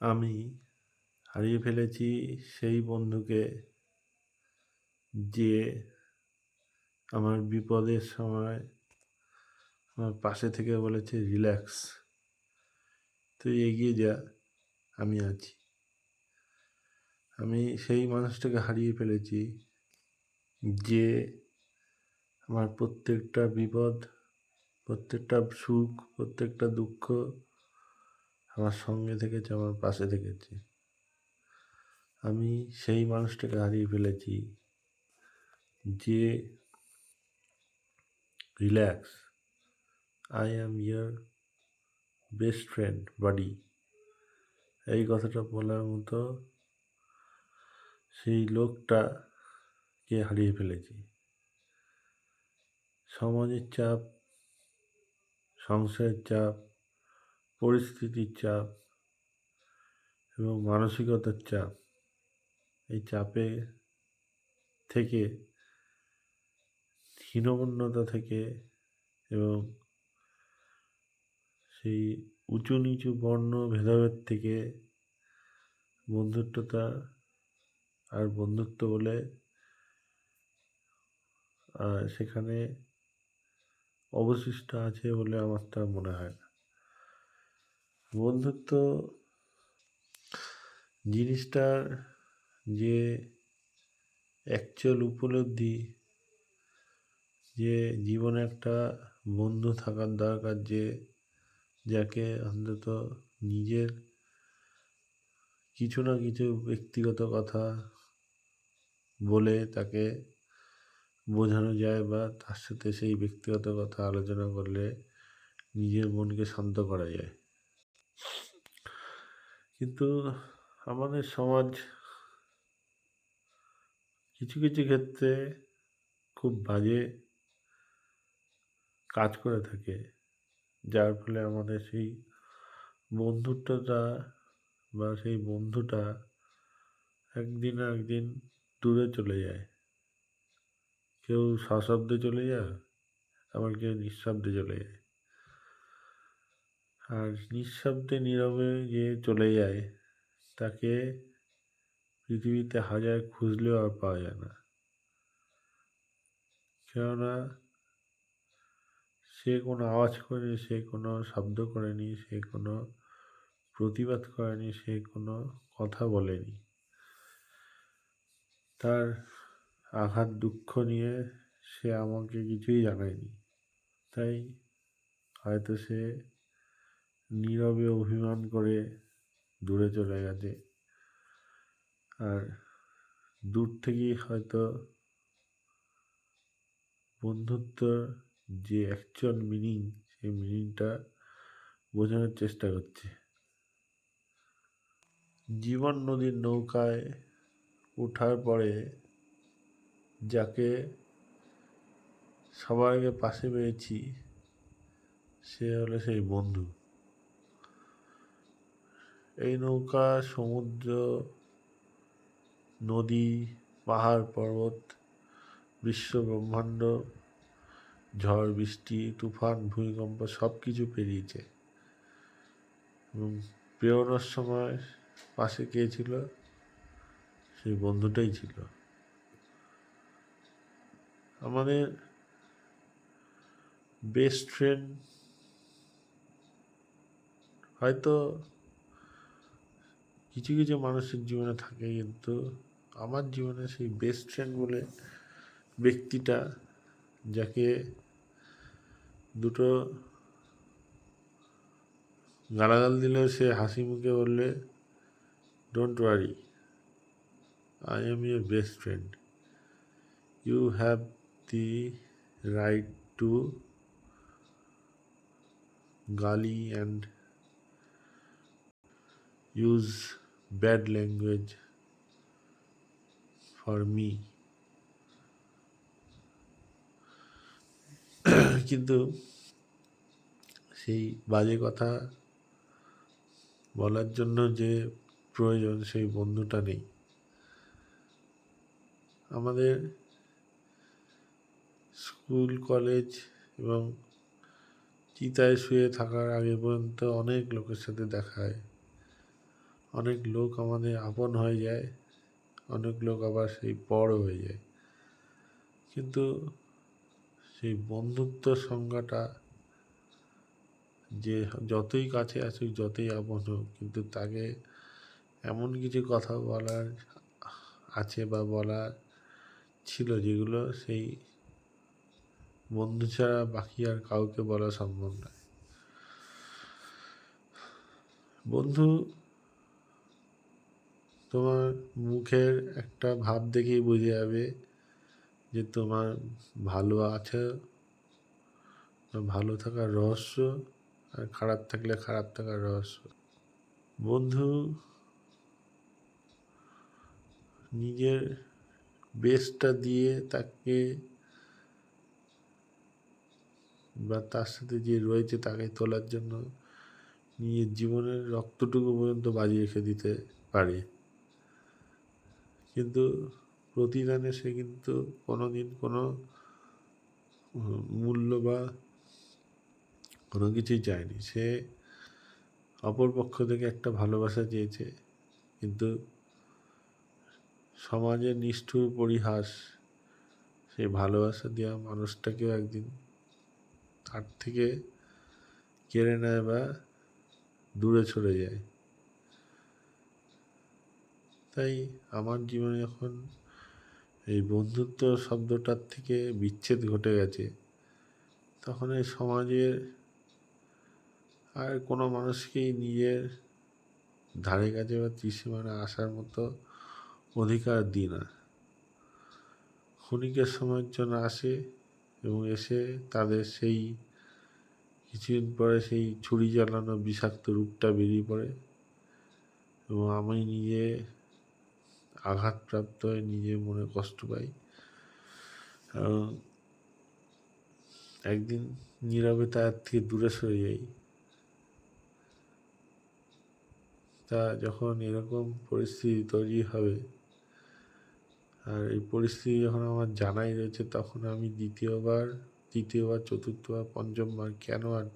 আমি হারিয়ে ফেলেছি সেই বন্ধুকে যে আমার বিপদের সময় আমার পাশে থেকে বলেছে, রিল্যাক্স, তুই এগিয়ে যা, আমি আছি। আমি সেই মানুষটাকে হারিয়ে ফেলেছি যে আমার প্রত্যেকটা বিপদ, প্রত্যেকটা সুখ, প্রত্যেকটা দুঃখ আমার সঙ্গে থেকেছে, আমার পাশে থেকেছে। আমি সেই মানুষটাকে হারিয়ে ফেলেছি যে relax, I am your best friend buddy, এই কথাটা বলার মতো সেই লোকটাকে হারিয়ে ফেলেছি। সমাজের চাপ, সংসারের চাপ, পরিস্থিতির চাপ এবং মানসিকতার চাপ, এই চাপে থেকে, হীনমন্যতা থেকে এবং সেই উঁচু নিচু বর্ণ ভেদাভেদ থেকে বন্ধুত্বতা আর বন্ধুত্ব বলে সেখানে অবশিষ্ট আছে বলে আমার তা মনে হয় না। বন্ধুত্ব জিনিসটার যে অ্যাকচুয়াল উপলব্ধি, যে জীবনে একটা বন্ধু থাকার দরকার, যে যাকে অন্তত নিজের কিছু না কিছু ব্যক্তিগত কথা বলে তাকে বোঝানো যায় বা তার সাথে সেই ব্যক্তিগত কথা আলোচনা করলে নিজের মনকে শান্ত করা যায়। কিন্তু আমাদের সমাজ কিছু কিছু ক্ষেত্রে খুব বাজে কাজ করে থাকে, যার ফলে আমাদের সেই বন্ধুত্বটা বা সেই বন্ধুটা একদিন না একদিন দূরে চলে যায়। কেউ সশব্দে চলে যায়, আবার কেউ নিঃশব্দে চলে যায়। আর নিঃশব্দে নীরবে যে চলে যায় তাকে পৃথিবীতে হাজার খুঁজলেও আর পাওয়া যায় না। কেননা সে কোনো আওয়াজ করেনি, সে কোনো শব্দ করেনি, সে কোনো প্রতিবাদ করেনি, সে কোনো কথা বলেনি। তার আঘাত দুঃখ নিয়ে সে আমাকে কিছুই জানায়নি। তাই হয়তো সে নীরবে অভিমান করে দূরে চলে গেছে। আর দূর থেকেই হয়তো বন্ধুত্বর যে অ্যাকচুয়াল মিনিং, সেই মিনিংটা বোঝানোর চেষ্টা করছে। জীবন নদীর নৌকায় ওঠার পরে যাকে সবার আগে পাশে পেয়েছি সে হলো সেই বন্ধু। এই নৌকা সমুদ্র, নদী, পাহাড়, পর্বত, বিশ্ব ব্রহ্মাণ্ড, ঝড় বৃষ্টি, তুফান, ভূমিকম্প সব কিছু পেরিয়েছে। এবং পেরোনোর সময় পাশে কে ছিল? সেই বন্ধুটাই ছিল। আমাদের বেস্ট ফ্রেন্ড হয়তো কিছু কিছু মানুষের জীবনে থাকে, কিন্তু আমার জীবনে সেই বেস্ট ফ্রেন্ড বলে ব্যক্তিটা, যাকে দুটো গালাগাল দিলেও সে হাসি মুখে বললে, don't worry, I am your best friend, you have the right to গালি and use bad language for me. কিন্তু সেই বাজে কথা বলার জন্য যে প্রয়োজন, সেই বন্ধুটা নেই। আমাদের স্কুল, কলেজ এবং চিতায় শুয়ে থাকার আগে পর্যন্ত অনেক লোকের সাথে দেখা হয়, অনেক লোক আমাদের আপন হয়ে যায়, অনেক লোক আবার সেই পরও হয়ে যায়। কিন্তু সেই বন্ধুত্ব সংজ্ঞাটা, যে যতই কাছে আসুক, যতই আপন হোক, কিন্তু তাকে এমন কিছু কথা বলার আছে বা বলার ছিল যেগুলো সেই বন্ধু ছাড়া বাকি আর কাউকে বলা সম্ভব নয়। বন্ধু তোমার মুখের একটা ভাব দেখেই বুঝে যাবে যে তোমার ভালো আছে, ভালো থাকার রহস্য, আর খারাপ থাকলে খারাপ থাকার রহস্য। বন্ধু নিজের বেস্টটা দিয়ে তাকে বা তার সাথে যে রয়েছে তাকে তোলার জন্য নিজের জীবনের রক্তটুকু পর্যন্ত বাজি রেখে দিতে পারে, কিন্তু প্রতিদানে সে কিন্তু কোনোদিন কোনো মূল্য বা কোনো কিছুই চায়নি। সে অপর পক্ষ থেকে একটা ভালোবাসা চেয়েছে, কিন্তু সমাজের নিষ্ঠুর পরিহাস সেই ভালোবাসা দেওয়া মানুষটাকেও একদিন তার থেকে কেড়ে নেয় বা দূরে সরে যায়। তাই আমার জীবনে যখন এই বন্ধুত্ব শব্দটার থেকে বিচ্ছেদ ঘটে গেছে, তখন এই সমাজের আর কোনো মানুষকেই নিজের ধারে কাছে বা ত্রিসীমানা আসার মতো অধিকার দিই না। ক্ষণিকের সময়ের জন্য আসে এবং এসে তাদের সেই কিছুদিন পরে সেই ছুরি চালানো বিষাক্ত রূপটা বেরিয়ে পড়ে এবং আমি নিজে আঘাতপ্রাপ্ত হয়ে নিজে মনে কষ্ট পাই এবং একদিন নীরবে তার থেকে দূরে সরে যাই। তা যখন এরকম পরিস্থিতি তৈরি হবে, আর এই পরিস্থিতি যখন আমার জানাই রয়েছে, তখন আমি দ্বিতীয়বার, তৃতীয়বার, চতুর্থবার, পঞ্চমবার কেন আর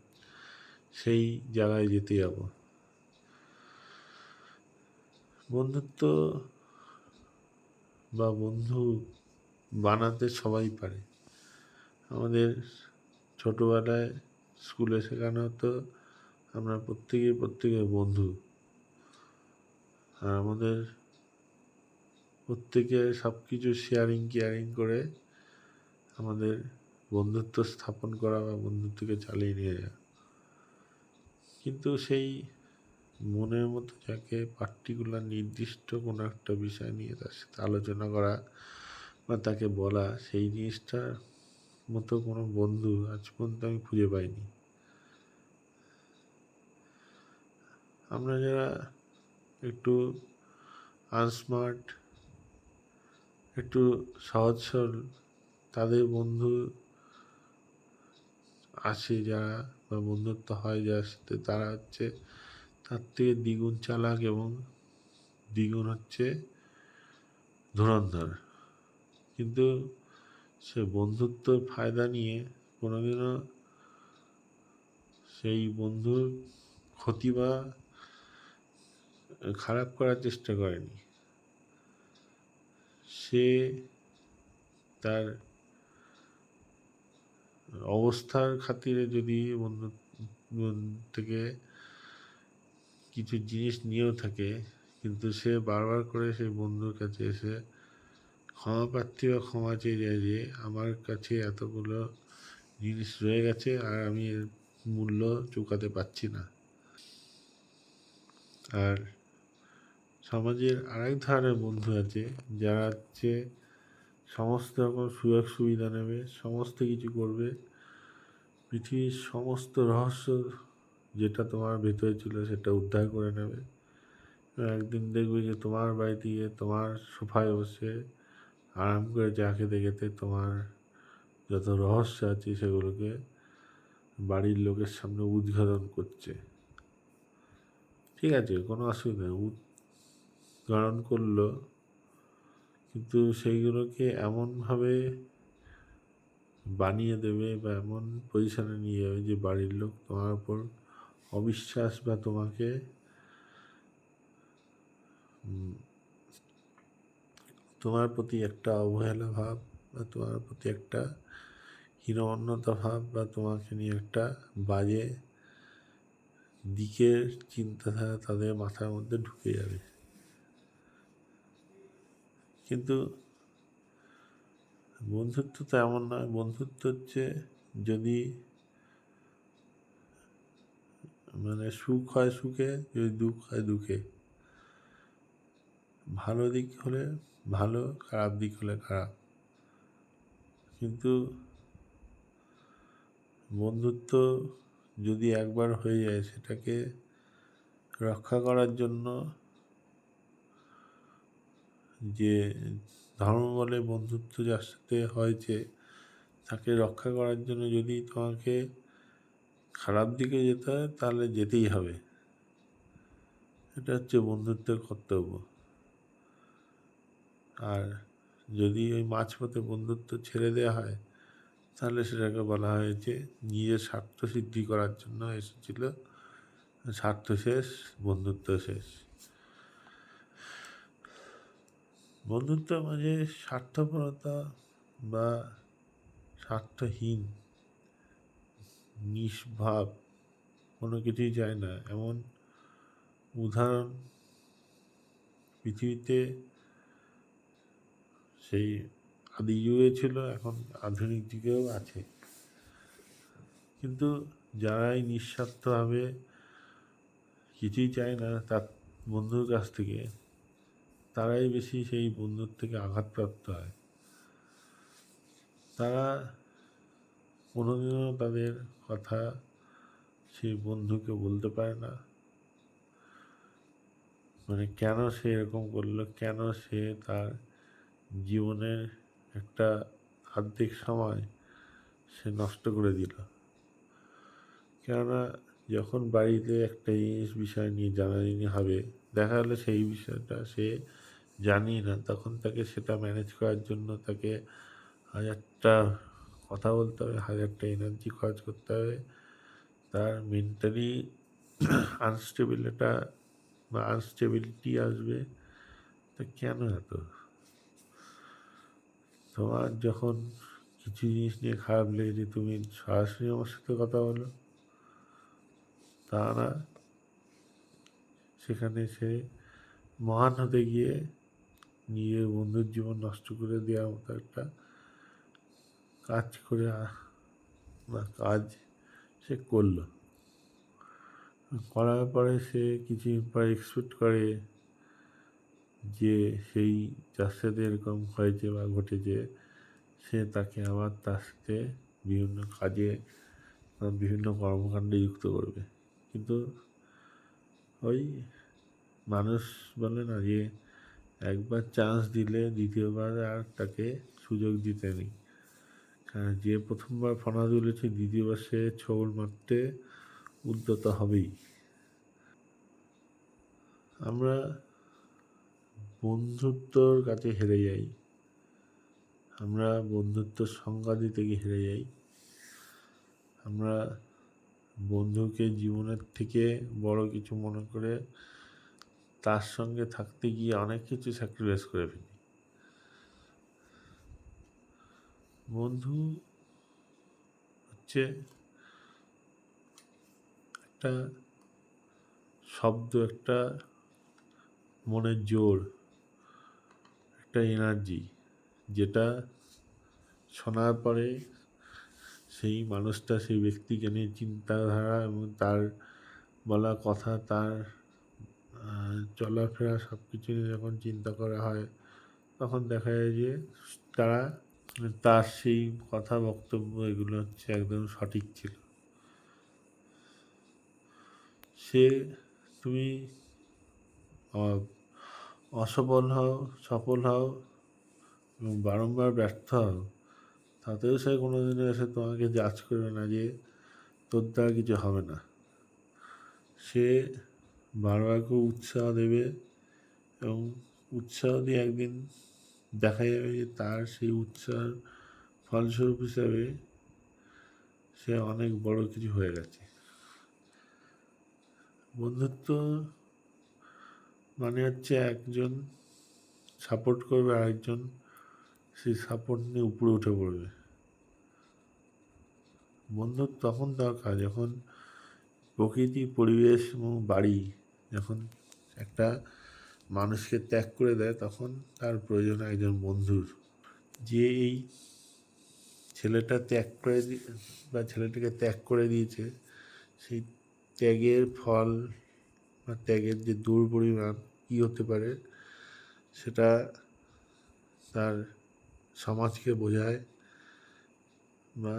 সেই জায়গায় যেতে যাব। বন্ধুত্ব বা বন্ধু বানাতে সবাই পারে। আমাদের ছোটোবেলায় স্কুলে শেখানো হতো আমরা প্রত্যেকের বন্ধু, আর আমাদের প্রত্যেকে সব কিছু শেয়ারিং কেয়ারিং করে আমাদের বন্ধুত্ব স্থাপন করা বা বন্ধুত্বকে চালিয়ে নিয়ে যাওয়া। কিন্তু সেই মনের মতো যাকে পার্টিকুলার নির্দিষ্ট কোনো একটা বিষয় নিয়ে তার সাথে আলোচনা করা বা তাকে বলা, সেই জিনিসটার মতো কোনো বন্ধু আজ পর্যন্ত আমি খুঁজে পাইনি। আমরা যারা একটু আনস্মার্ট, একটু সহজ সরল, তাদের বন্ধু আসে যারা বা বন্ধুত্ব হয় যার সাথে, তারা হচ্ছে তার থেকে দ্বিগুণ চালাক এবং দ্বিগুণ হচ্ছে ধুরন্ধর। কিন্তু সে বন্ধুত্বর ফায়দা নিয়ে কোনোদিনও সেই বন্ধুর ক্ষতি বা খারাপ করার চেষ্টা করেনি। সে তার অবস্থার খাতিরে যদি বন্ধু থেকে কিছু জিনিস নিয়েও থাকে, কিন্তু সে বারবার করে সেই বন্ধুর কাছে এসে ক্ষমা প্রার্থী বা ক্ষমা চেয়ে যায় যে আমার কাছে এতগুলো জিনিস রয়ে গেছে আর আমি এর মূল্য চুকাতে পারছি না। আর সমাজের আরেক ধরনের বন্ধু আছে যারা হচ্ছে সমস্ত রকম সুযোগ সুবিধা নেবে, সমস্ত কিছু করবে, পৃথিবীর সমস্ত রহস্য যেটা তোমার ভেতরে ছিল সেটা উদ্ধার করে নেবে। একদিন দেখবে যে তোমার বাড়িতে গিয়ে তোমার সোফায় বসে আরাম করে চা খেতে খেতে তোমার যত রহস্য আছে সেগুলোকে বাড়ির লোকের সামনে উদ্ঘাটন করছে। ঠিক আছে, কোনো অসুবিধা নেই, উদ্ঘাটন করলো, কিন্তু সেইগুলোকে এমনভাবে বানিয়ে দেবে বা এমন পজিশনে নিয়ে যাবে যে বাড়ির লোক তোমার উপর অবিশ্বাস বা তোমাকে উম, তোমার প্রতি একটা অবহেলা ভাব বা তোমার প্রতি একটা হীনমন্যতা ভাব বা তোমাকে নিয়ে একটা বাজে দিকের চিন্তাধারা তাদের মাথার মধ্যে ঢুকে যাবে। কিন্তু বন্ধুত্ব তো এমন নয়। বন্ধুত্ব হচ্ছে যদি মানে সুখ হয় সুখে, যদি দুঃখ হয় দুঃখে, ভালো দিক হলে ভালো, খারাপ দিক হলে খারাপ। কিন্তু বন্ধুত্ব যদি একবার হয়ে যায়, সেটাকে রক্ষা করার জন্য যে ধর্ম বলে বন্ধুত্ব যার সাথে হয়েছে, তাকে রক্ষা করার জন্য যদি তোমাকে খারাপ দিকে যেতে হয়, তাহলে যেতেই হবে। এটা হচ্ছে বন্ধুত্বের কর্তব্য। আর যদি ওই মাঝপথে বন্ধুত্ব ছেড়ে দেওয়া হয়, তাহলে সেটাকে বলা হয়েছে নিজের স্বার্থ সিদ্ধি করার জন্য এসেছিল, স্বার্থ শেষ, বন্ধুত্ব শেষ। বন্ধুত্ব মাঝে স্বার্থপরতা বা স্বার্থহীন নিষ্ভাব কোনো কিছুই চায় না, এমন উদাহরণ পৃথিবীতে সেই আদি যুগে ছিল, এখন আধুনিক যুগেও আছে। কিন্তু যারাই নিঃস্বার্থভাবে কিছুই চায় না তার বন্ধুর কাছ থেকে, তারাই বেশি সেই বন্ধুর থেকে আঘাতপ্রাপ্ত হয়। তারা কোনোদিনও তাদের কথা সেই বন্ধুকে বলতে পারে না, মানে কেন সে এরকম করলো, কেন সে তার জীবনের একটা অর্ধেক সময় সে নষ্ট করে দিল। কেননা যখন বাড়িতে একটা জিনিস বিষয় নিয়ে জানাজানি হবে, দেখা গেলো সেই বিষয়টা সে জানি না, তখন তাকে সেটা ম্যানেজ করার জন্য তাকে হাজারটা কথা বলতে হবে, হাজারটা এনার্জি খরচ করতে হবে। তার মেন্টালি আনস্টেবিলিটি আসবে। তা কেন এত? তোমার যখন কিছু জিনিস নিয়ে খারাপ লেগেছে, তুমি সরাসরি আমার সাথে কথা বলো, তা না সেখানে সে মহান হতে গিয়ে নিজের বন্ধুর জীবন নষ্ট করে দেওয়ার মতো একটা কাজ করে বা কাজ সে করলো। করার পরে সে কিছুদিন পরে এক্সপেক্ট করে যে সেই যার সাথে এরকম হয়েছে বা ঘটেছে, সে তাকে আবার তার সাথে বিভিন্ন কাজে বা বিভিন্ন কর্মকাণ্ডে যুক্ত করবে। কিন্তু ওই মানুষ বলে না যে একবার চান্স দিলে দ্বিতীয়বার আর তাকে সুযোগ দিতে নেই। কারণ যে প্রথমবার ফনা তুলেছে, দ্বিতীয়বার সে ছবল মারতে উদ্যত হবেই। আমরা বন্ধুত্বর কাছে হেরে যাই, আমরা বন্ধুত্বর সংজ্ঞা দিতে গিয়ে হেরে যাই। আমরা বন্ধুকে জীবনের থেকে বড় কিছু মনে করে তার সঙ্গে থাকতে গিয়ে অনেক কিছু স্যাক্রিফাইস করে ফেলি। বন্ধু হচ্ছে একটা শব্দ, একটা মনের জোর, একটা এনার্জি, যেটা শোনার পরে সেই মানুষটা, সেই ব্যক্তিকে নিয়ে চিন্তাধারা এবং তার বলা কথা, তার চলাফেরা সব কিছু নিয়ে যখন চিন্তা করা হয়, তখন দেখা যায় যে তারা তার সেই কথা বক্তব্য এগুলো হচ্ছে একদম সঠিক ছিল। সে তুমি অসফল হও, সফল হও এবং বারংবার ব্যর্থ হও, তাতেও সে কোনোদিনও এসে তোমাকে জাজ করবে না যে তোর দ্বারা কিছু হবে না। সে বারবার খুব উৎসাহ দেবে এবং উৎসাহ দিয়ে একদিন দেখা যাবে যে তার সেই উৎসাহের ফলস্বরূপ হিসাবে সে অনেক বড় কিছু হয়ে গেছে। বন্ধুত্ব মানে হচ্ছে একজন সাপোর্ট করবে, আরেকজন সেই সাপোর্ট নিয়ে উপরে উঠে পড়বে। বন্ধুর তখন দরকার যখন প্রকৃতি, পরিবেশ এবং বাড়ি যখন একটা মানুষকে ত্যাগ করে দেয়, তখন তার প্রয়োজন একজন বন্ধুর। যে এই ছেলেটা ত্যাগ করে বা ছেলেটিকে ত্যাগ করে দিয়েছে, সেই ত্যাগের ফল বা ত্যাগের যে দুর্পরিমাণ কী হতে পারে সেটা তার সমাজকে বোঝায় বা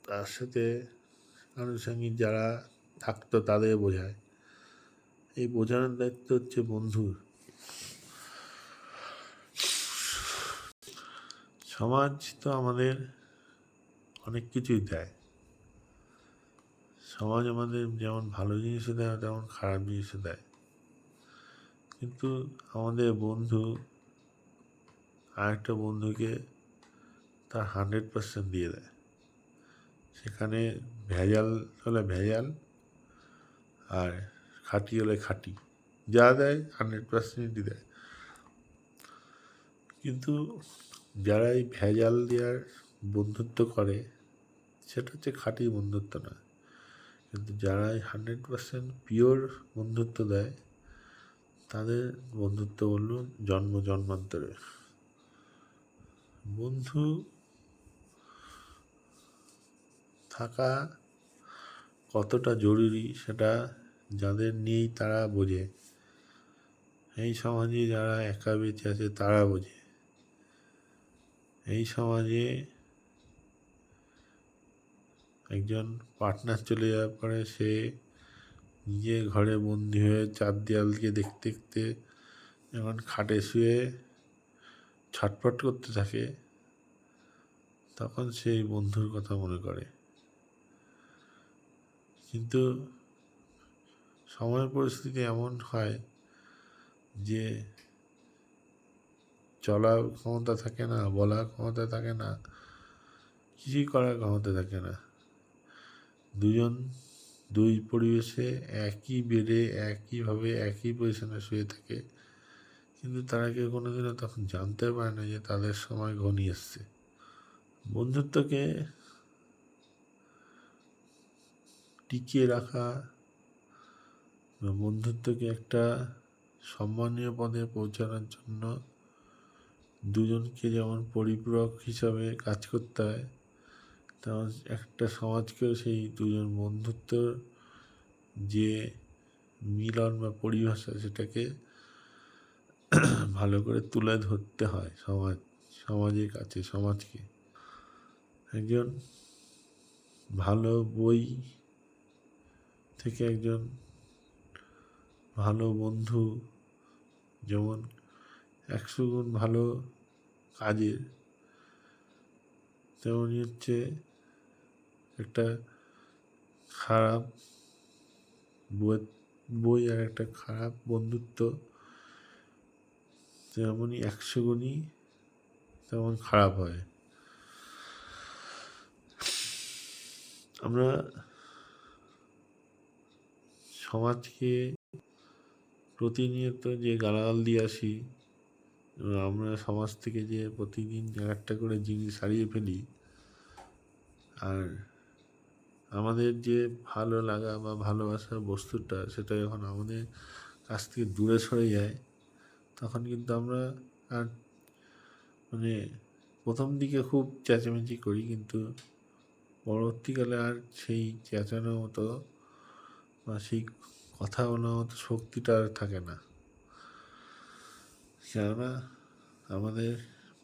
তার সাথে আনুষঙ্গিক যারা থাকতো তাদের বোঝায়। এই বোঝানোর দায়িত্ব হচ্ছে বন্ধুর। সমাজ তো আমাদের অনেক কিছুই দেয়। সমাজ আমাদের যেমন ভালো জিনিসও দেয়, তেমন খারাপ জিনিসও দেয়। কিন্তু আমাদের বন্ধু আরেকটা বন্ধুকে তার 100% দিয়ে দেয়। সেখানে ভেজাল হলে ভেজাল, আর খাঁটি হলে খাঁটি। যা দেয় 100%ই দেয়। কিন্তু যারা এই ভেজাল দেওয়ার বন্ধুত্ব করে সেটা হচ্ছে খাঁটি বন্ধুত্ব না। কিন্তু যারা 100% পিওর বন্ধুত্ব দেয় তাদের বন্ধুত্ব বলল জন্ম জন্মান্তরে। বন্ধু থাকা কতটা জরুরি সেটা যাদের নেই তারা বোঝে। এই সমাজে যারা একা বেঁচে আছে তারা বোঝে। এই সমাজে একজন পার্টনার চলে যাওয়ার পরে সে নিজের ঘরে বন্দি হয়ে চার দেয়ালকে দেখতে দেখতে যখন খাটে শুয়ে ছটফট করতে থাকে, তখন সেই বন্ধুর কথা মনে করে। কিন্তু সময় পরিস্থিতি এমন হয় যে চলার ক্ষমতা থাকে না, বলার ক্ষমতা থাকে না, কিছুই করার ক্ষমতা থাকে না। দুজন দুই পরিবেশে একই বেডে একইভাবে একই পজিশনে শুয়ে থাকে, কিন্তু তারা কেউ কোনোদিনও তখন জানতে পারে না যে তাদের সময় ঘনিয়ে এসছে। বন্ধুত্বকে টিকিয়ে রাখা বা বন্ধুত্বকে একটা সম্মানীয় পদে পৌঁছানোর জন্য দুজনকে যেমন পরিপূরক হিসাবে কাজ করতে হয়, তেমন একটা সমাজকেও সেই দুজন বন্ধুত্বর যে মিলন বা পরিভাষা সেটাকে ভালো করে তুলে ধরতে হয় সমাজের কাছে, সমাজকে। একজন ভালো বই থেকে একজন ভালো বন্ধু যেমন 100 গুণ ভালো কাজের, তেমনই হচ্ছে একটা খারাপ বই আর একটা খারাপ বন্ধুত্ব যেমনই 100 গুণই তেমন খারাপ হয়। আমরা সমাজকে প্রতিনিয়ত যে গালাগাল দিয়ে আসি, আমরা সমাজ থেকে যে প্রতিদিন একটা করে জিনিস হারিয়ে ফেলি, আর আমাদের যে ভালো লাগা বা ভালোবাসার বস্তুটা সেটা যখন আমাদের কাছ থেকে দূরে সরে যায়, তখন কিন্তু আমরা আর মানে প্রথম দিকে খুব চেঁচামেচি করি, কিন্তু পরবর্তীকালে আর সেই চেঁচানোর মতো বা সেই কথা বলার মতো শক্তিটা আর থাকে না। কেননা আমাদের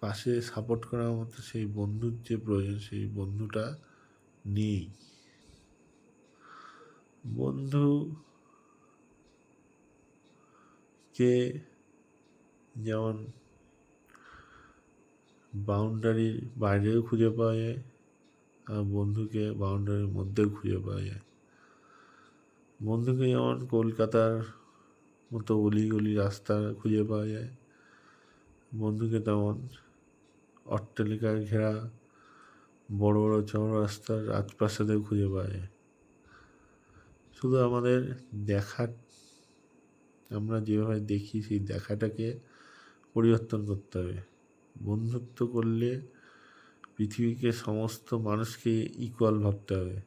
পাশে সাপোর্ট করার মতো সেই বন্ধুর যে প্রয়োজন, সেই বন্ধুটা নেই। বন্ধুকে যেমন বাউন্ডারির বাইরেও খুঁজে পাওয়া যায়, আর বন্ধুকে বাউন্ডারির মধ্যেও খুঁজে পাওয়া যায়। বন্ধুকে যেমন কলকাতার মতো অলিগলি রাস্তা খুঁজে পাওয়া যায়, বন্ধুকে তেমন অট্টালিকায় ঘেরা বড় বড় চৌরাস্তার রাজপ্রাসাদেও খুঁজে পাওয়া যায়। শুধু আমাদের দেখার আমরা যেভাবে দেখি সেই দেখাটাকে পরিবর্তন করতে হবে। বন্ধুত্ব করলে পৃথিবীকে সমস্ত মানুষকে ইকুয়াল ভাবতে হবে,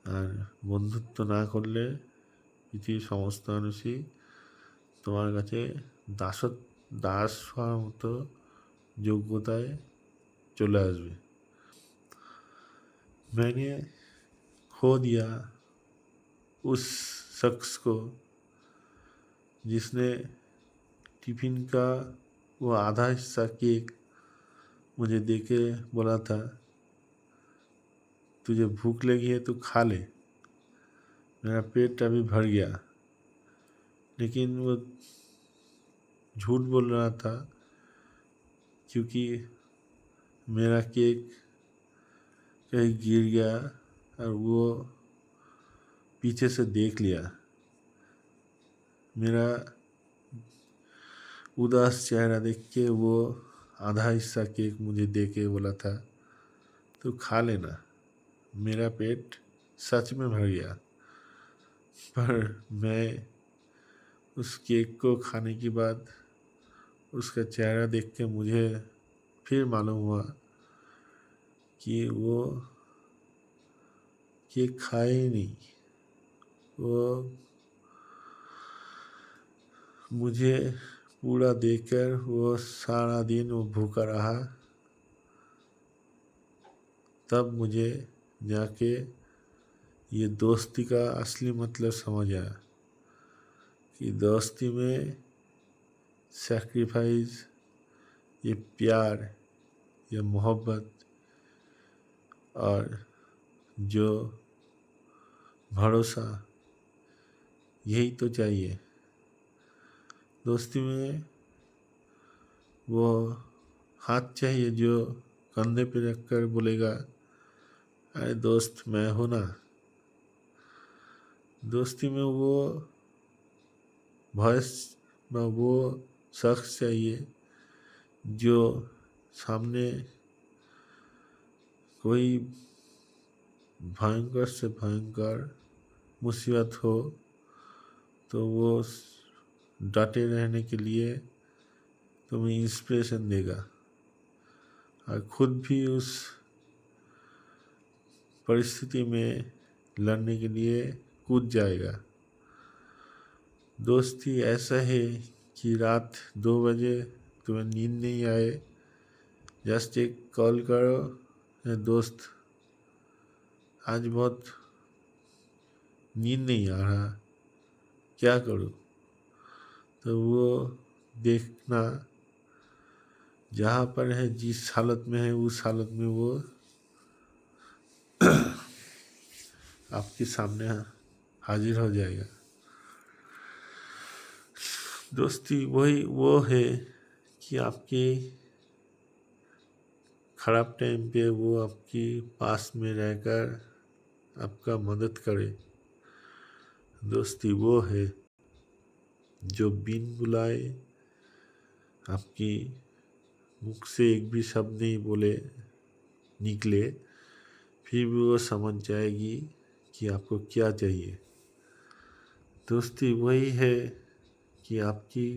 আর বন্ধুত্ব না করলে পৃথিবীর সমস্ত মানুষই তোমার কাছে দাস হওয়ার মতো যোগ্যতায় चले আসবে। मैंने खो दिया उस शख्स को जिसने टिफिन का वो आधा हिस्सा केक मुझे देके बोला था, तुझे भूख लगी है तो खा ले, मेरा पेट अभी भर गया। लेकिन वो झूठ बोल रहा था, क्योंकि मेरा केक कहीं गिर गया और वो पीछे से देख लिया। मेरा उदास चेहरा देख के वो आधा हिस्सा केक मुझे दे के बोला था, तो खा लेना, मेरा पेट सच में भर गया। पर मैं उस केक को खाने के बाद उसका चेहरा देख के मुझे फिर मालूम हुआ कि वो केक खाए ही नहीं। वो मुझे पूरा देकर वो सारा दिन वो भूखा रहा। तब मुझे जाके ये दोस्ती का असली मतलब समझ आया कि दोस्ती में सैक्रिफाइस, ये प्यार, ये मोहब्बत और जो भरोसा, यही तो चाहिए दोस्ती में। वो हाथ चाहिए जो कंधे पे रखकर बोलेगा, अरे दोस्त मैं हूँ ना। दोस्ती में वो वॉइस व वो शख्स चाहिए जो सामने कोई भयंकर से भयंकर मुसीबत हो तो वो डटे रहने के लिए तुम्हें इंस्पिरेशन देगा और खुद भी उस परिस्थिति में लड़ने के लिए कूद जाएगा। दोस्ती ऐसा है कि रात 2 बजे तुम्हें नींद नहीं आए, जस्ट एक कॉल करो, दोस्त आज बहुत नींद नहीं आ रहा, क्या करूँ? तो वो देखना जहाँ पर है, जिस हालत में है, उस हालत में वो आपके सामने हाजिर हो जाएगा। दोस्ती वही वो है कि आपके खराब टाइम पे वो आपके पास में रहकर आपका मदद करे। दोस्ती वो है जो बिन बुलाए आपकी मुख से एक भी शब्द नहीं बोले निकले, फिर भी वो समझ जाएगी कि आपको क्या चाहिए। दोस्ती वही है कि आपकी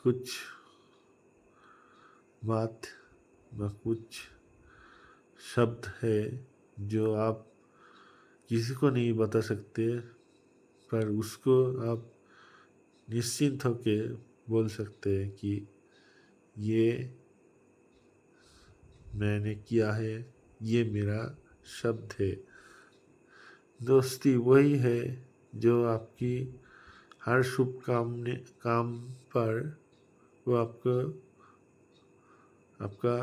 कुछ बात व कुछ शब्द है जो आप किसी को नहीं बता सकते, पर उसको आप निश्चिंत होके बोल सकते हैं कि ये मैंने किया है, ये मेरा शब्द है। दोस्ती वही है जो आपकी हर शुभ काम पर वो आपका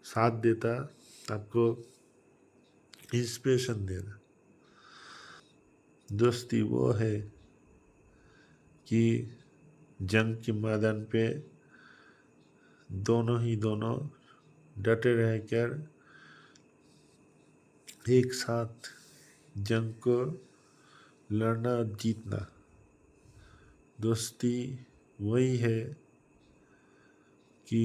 साथ देता, आपको इंस्पिरेशन देता। दोस्ती वो है कि जंग के मैदान पे दोनों डटे रहकर एक साथ जंग को लड़ना और जीतना। दोस्ती वही है कि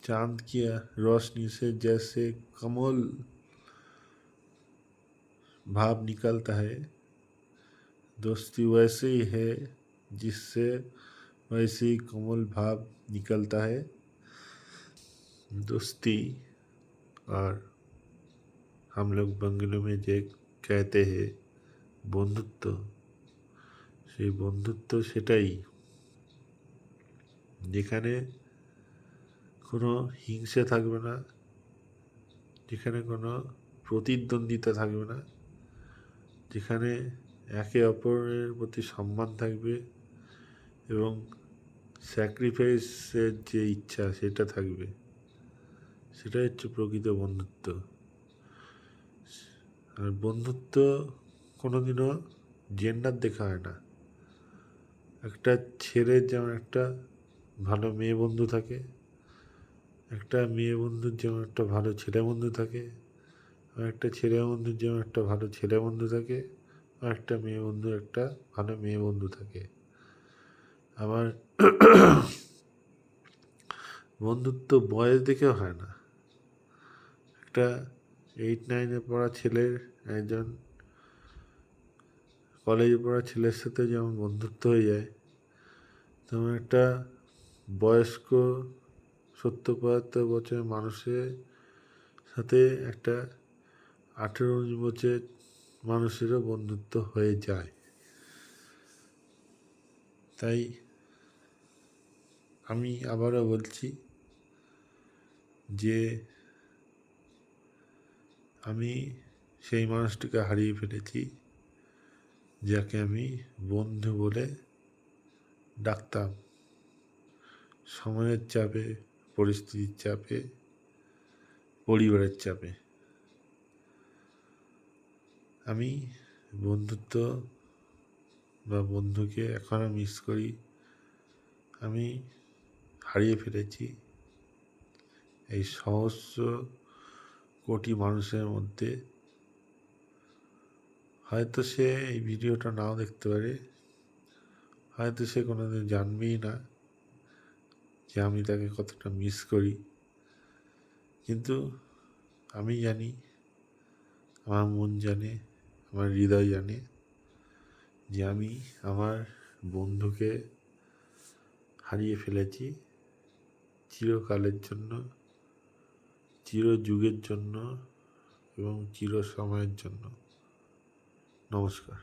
चांद की रोशनी से जैसे कमल भाव निकलता है, दोस्ती वैसे ही है जिससे वैसे ही कोमल भाव निकलता है। दोस्ती और हम लोग বাংলা में যে कहते हैं বন্ধুত্ব, সেই বন্ধুত্ব সেটাই যেখানে কোনো হিংসে থাকবে না, যেখানে কোনো প্রতিদ্বন্দ্বিতা থাকবে না, যেখানে একে অপরের প্রতি সম্মান থাকবে এবং স্যাক্রিফাইসের যে ইচ্ছা সেটা থাকবে, সেটাই হচ্ছে প্রকৃত বন্ধুত্ব। আর বন্ধুত্ব কোনোদিনও জেন্ডার দেখা হয় না। একটা ছেলের যেমন একটা ভালো মেয়ে বন্ধু থাকে, একটা মেয়ে বন্ধুর যেমন একটা ভালো ছেলে বন্ধু থাকে, আর একটা ছেলে বন্ধুর যেমন একটা ভালো ছেলে বন্ধু থাকে, আর একটা মেয়ে বন্ধুর একটা ভালো মেয়ে বন্ধু থাকে। আবার বন্ধুত্ব বয়স দেখেও হয় না। একটা 8-9-এ পড়া ছেলের একজন কলেজে পড়া ছেলের সাথে যেমন বন্ধুত্ব হয়ে যায়, তেমন একটা বয়স্ক 70-75 বছরের মানুষের সাথে একটা 18-19 বছরের মানুষেরও বন্ধুত্ব হয়ে যায়। তাই আমি আবারও বলছি যে আমি সেই মানুষটিকে হারিয়ে ফেলেছি যাকে আমি বন্ধু বলে ডাকতাম। সময়ের চাপে, পরিস্থিতির চাপে, পরিবারের চাপে আমি বন্ধুত্ব বা বন্ধুকে এখনও মিস করি। আমি হারিয়ে ফেলেছি এই সহস্র কোটি মানুষের মধ্যে। হয়তো সে এই ভিডিওটা নাও দেখতে পারে, হয়তো সে কোনোদিন জানবেই না যে আমি তাকে কতটা মিস করি, কিন্তু আমি জানি, আমার মন জানে, আমার হৃদয় জানে যে আমি আমার বন্ধুকে হারিয়ে ফেলেছি চিরকালের জন্য, চিরযুগের জন্য এবং চির সময়ের জন্য। নমস্কার।